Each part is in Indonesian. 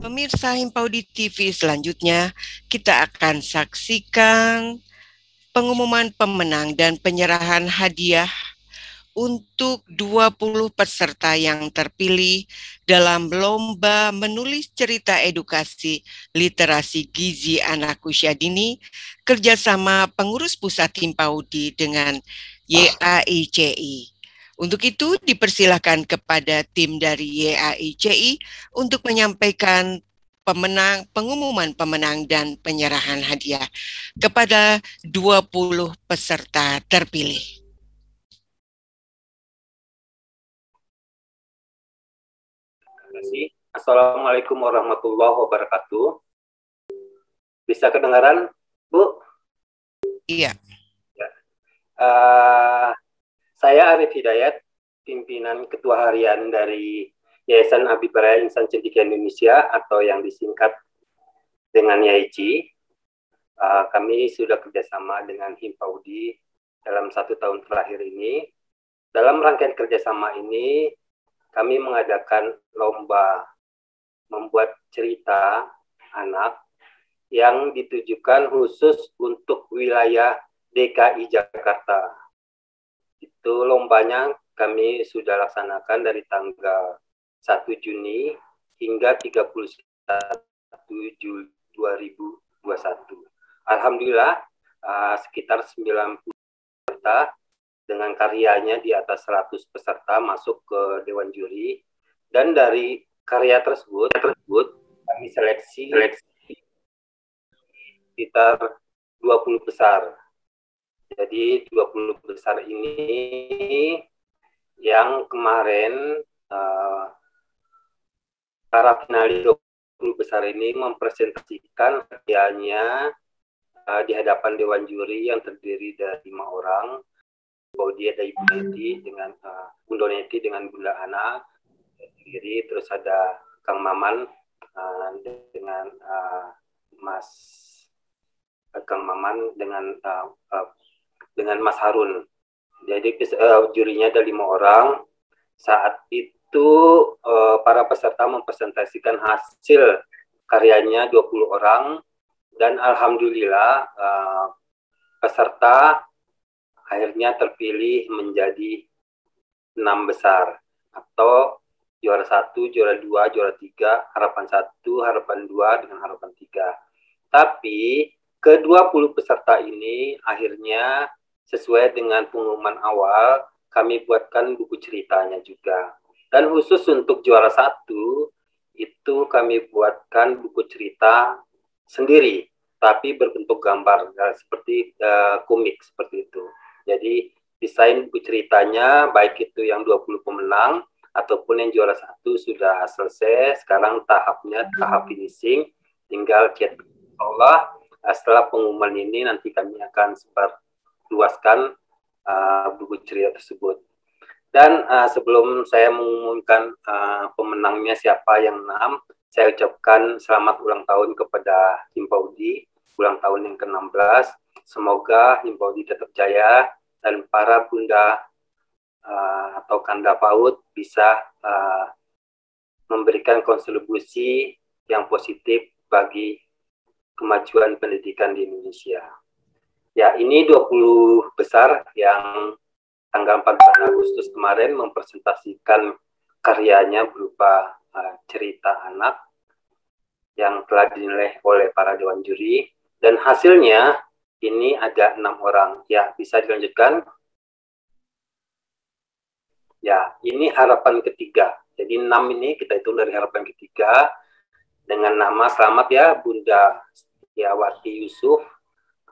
Pemirsa Himpau di TV selanjutnya, kita akan saksikan pengumuman pemenang dan penyerahan hadiah untuk 20 peserta yang terpilih dalam lomba menulis cerita edukasi literasi gizi anak usia dini kerjasama pengurus pusat Himpaudi dengan YAICI. Untuk itu dipersilahkan kepada tim dari YAICI untuk menyampaikan pengumuman pemenang dan penyerahan hadiah kepada 20 peserta terpilih. Terima kasih. Assalamualaikum warahmatullahi wabarakatuh. Bisa kedengaran, Bu? Iya. Ya. Saya Arif Hidayat, pimpinan ketua harian dari Yayasan Abdi Baraya Insan Cendekia Indonesia atau yang disingkat dengan YAICI. Kami sudah kerjasama dengan Himpaudi dalam 1 tahun terakhir ini. Dalam rangkaian kerjasama ini, kami mengadakan lomba membuat cerita anak yang ditujukan khusus untuk wilayah DKI Jakarta. Itu lombanya kami sudah laksanakan dari tanggal 1 Juni hingga 31 Juli 2021. Alhamdulillah sekitar 90 peserta dengan karyanya di atas 100 peserta masuk ke Dewan Juri, dan dari karya tersebut kami seleksi sekitar 20 besar. Jadi 20 besar ini yang kemarin para finalis 20 besar ini mempresentasikan karyanya di hadapan Dewan Juri yang terdiri dari 5 orang. Bahwa ada Ibu Neti dengan Bunda Neti dengan Bunda Ana sendiri, terus ada Kang Maman dengan Kang Maman dengan Mas Harun. Jadi jurinya ada 5 orang. Saat itu para peserta mempresentasikan hasil karyanya 20 orang, dan alhamdulillah peserta akhirnya terpilih menjadi 6 besar atau juara 1, juara 2, juara 3, harapan 1, harapan 2, dengan harapan 3. Tapi ke-20 peserta ini akhirnya sesuai dengan pengumuman awal, kami buatkan buku ceritanya juga. Dan khusus untuk juara 1, itu kami buatkan buku cerita sendiri, tapi berbentuk gambar seperti komik seperti itu. Jadi desain buku ceritanya baik itu yang 20 pemenang ataupun yang juara 1 sudah selesai. Sekarang tahapnya tahap finishing, tinggal cetak. Allah setelah pengumuman ini nanti kami akan luaskan buku cerita tersebut. Dan sebelum saya mengumumkan pemenangnya siapa yang 6, saya ucapkan selamat ulang tahun kepada Himpaudi, ulang tahun yang ke-16. Semoga Himpaudi tetap jaya dan para bunda atau kanda PAUD bisa memberikan kontribusi yang positif bagi kemajuan pendidikan di Indonesia. Ya, ini 20 besar yang tanggal 14 Agustus kemarin mempresentasikan karyanya berupa cerita anak yang telah dinilai oleh para dewan juri, dan hasilnya ini ada 6 orang. Ya, bisa dilanjutkan. Ya, ini harapan ketiga. Jadi 6 ini kita hitung dari harapan ketiga dengan nama, selamat ya, Bunda Setiawati Yusuf.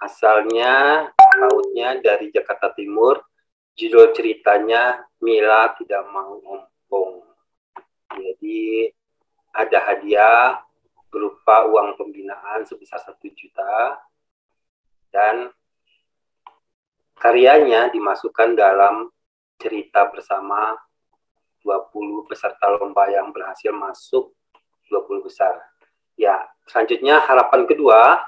Asalnya PAUD-nya dari Jakarta Timur. Judul ceritanya Mila Tidak Mau Ompong. Jadi ada hadiah berupa uang pembinaan sebesar 1 juta, dan karyanya dimasukkan dalam cerita bersama 20 peserta lomba yang berhasil masuk 20 besar. Ya, selanjutnya harapan kedua.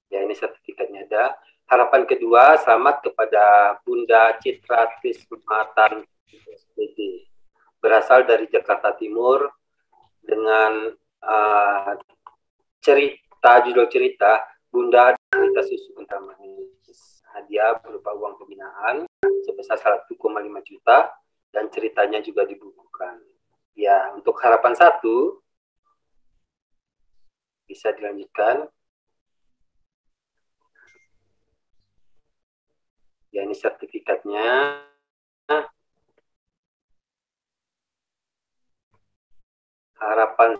Ya, ini sertifikatnya ada. Harapan kedua, selamat kepada Bunda Citra Trismatan SPD. Berasal dari Jakarta Timur dengan judul cerita Bunda Cerita Susu Kental Manis. Hadiah berupa uang pembinaan sebesar 1,5 juta dan ceritanya juga dibukukan. Ya, untuk harapan 1 bisa dilanjutkan. Ya, ini sertifikatnya. Harapan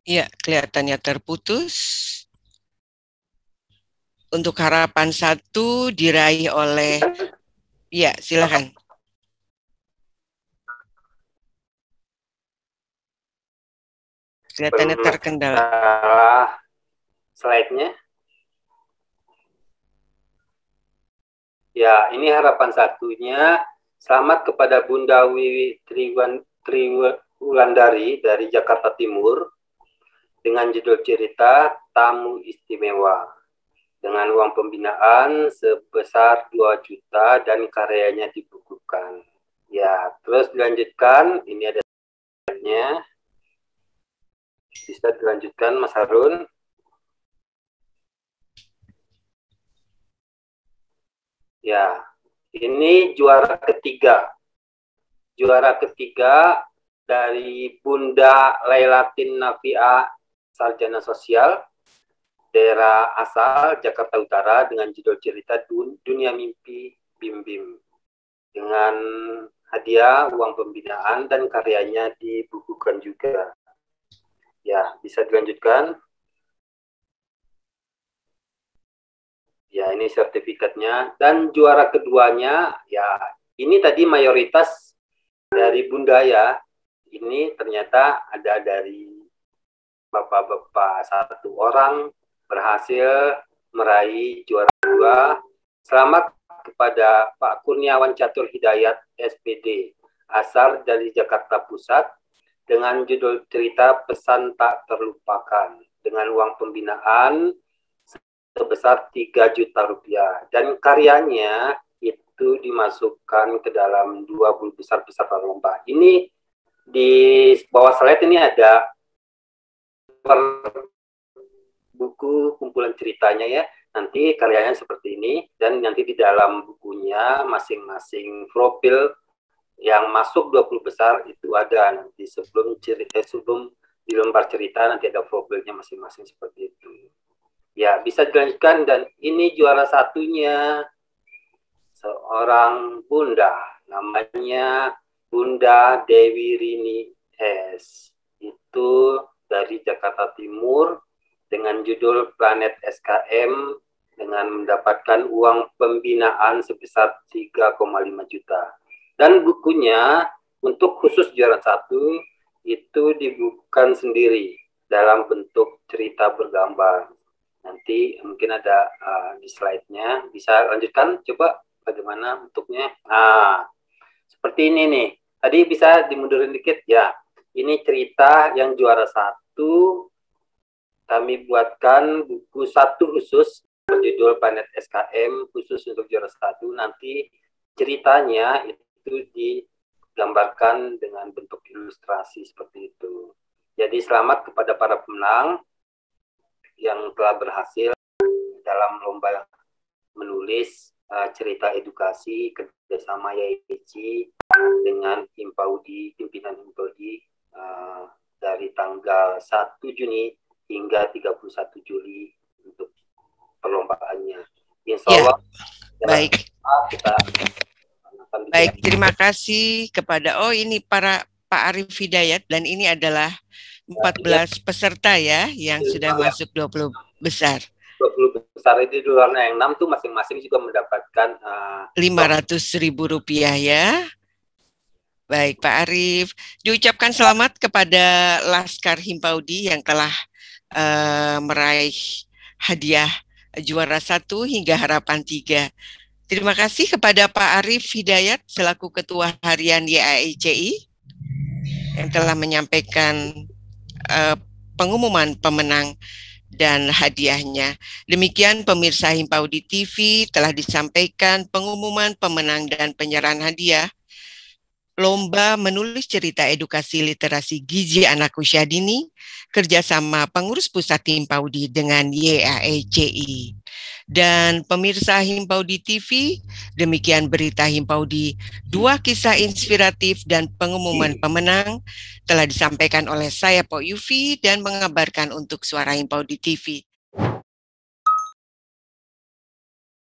Ya, kelihatannya terputus. Untuk harapan 1 diraih oleh, ya silakan. Kelihatannya terkendala. Slide-nya. Ya, ini harapan 1-nya. Selamat kepada Bunda Wiwi Triwulandari dari Jakarta Timur dengan judul cerita Tamu Istimewa dengan uang pembinaan sebesar 2 juta dan karyanya dibukukan. Ya, terus dilanjutkan. Ini ada slide-nya. Bisa dilanjutkan, Mas Harun. Ya, ini juara ketiga. Juara ketiga dari Bunda Lailatin Nafia, sarjana sosial, daerah asal Jakarta Utara dengan judul cerita Dunia Mimpi Bim Bim. Dengan hadiah uang pembinaan dan karyanya dibukukan juga. Ya, bisa dilanjutkan. Ya, ini sertifikatnya. Dan juara keduanya, ya ini tadi mayoritas dari Bunda ya. Ini ternyata ada dari bapak-bapak 1 orang berhasil meraih juara 2. Selamat kepada Pak Kurniawan Catur Hidayat, SPD, asal dari Jakarta Pusat, dengan judul cerita Pesan Tak Terlupakan, dengan uang pembinaan sebesar 3 juta rupiah. Dan karyanya itu dimasukkan ke dalam 20 besar peserta lomba. Ini di bawah slide ini ada per buku kumpulan ceritanya ya. Nanti karyanya seperti ini, dan nanti di dalam bukunya masing-masing profil yang masuk 20 besar itu ada nanti sebelum di lembar cerita nanti ada profilnya masing-masing seperti itu. Ya, bisa dilanjutkan. Dan ini juara 1-nya seorang bunda, namanya Bunda Dewi Rini S. Itu dari Jakarta Timur dengan judul Planet SKM dengan mendapatkan uang pembinaan sebesar 3,5 juta. Dan bukunya untuk khusus juara 1 itu dibukukan sendiri dalam bentuk cerita bergambar. Nanti mungkin ada di slide-nya. Bisa lanjutkan, coba bagaimana bentuknya. Nah, seperti ini nih. Tadi bisa dimundurin dikit ya. Ini cerita yang juara 1. Kami buatkan buku 1 khusus berjudul Planet SKM khusus untuk juara 1. Nanti ceritanya itu digambarkan dengan bentuk ilustrasi seperti itu. Jadi selamat kepada para pemenang yang telah berhasil dalam lomba menulis cerita edukasi kerjasama YAIC dengan Himpaudi, pimpinan Himpaudi dari tanggal 1 Juni hingga 31 Juli untuk perlombaannya. Insya Allah. Ya, baik. Baik, terima kasih kepada ini para Pak Arif Hidayat, dan ini adalah 14 peserta ya yang sudah masuk 20 besar. 20 besar itu di luarnya yang 6 tuh masing-masing juga mendapatkan 500.000 rupiah ya. Baik Pak Arif, diucapkan selamat kepada Laskar Himpaudi yang telah meraih hadiah juara 1 hingga harapan 3. Terima kasih kepada Pak Arif Hidayat selaku Ketua Harian YAICI yang telah menyampaikan pengumuman pemenang dan hadiahnya. Demikian pemirsa Himpaudi TV, telah disampaikan pengumuman pemenang dan penyerahan hadiah Lomba Menulis Cerita Edukasi Literasi Gizi Anak Usia Dini, kerjasama pengurus pusat Himpaudi dengan YAECI. Dan pemirsa Himpaudi TV, demikian berita Himpaudi, 2 kisah inspiratif dan pengumuman pemenang telah disampaikan oleh saya Pok Yufi dan mengabarkan untuk Suara Himpaudi TV.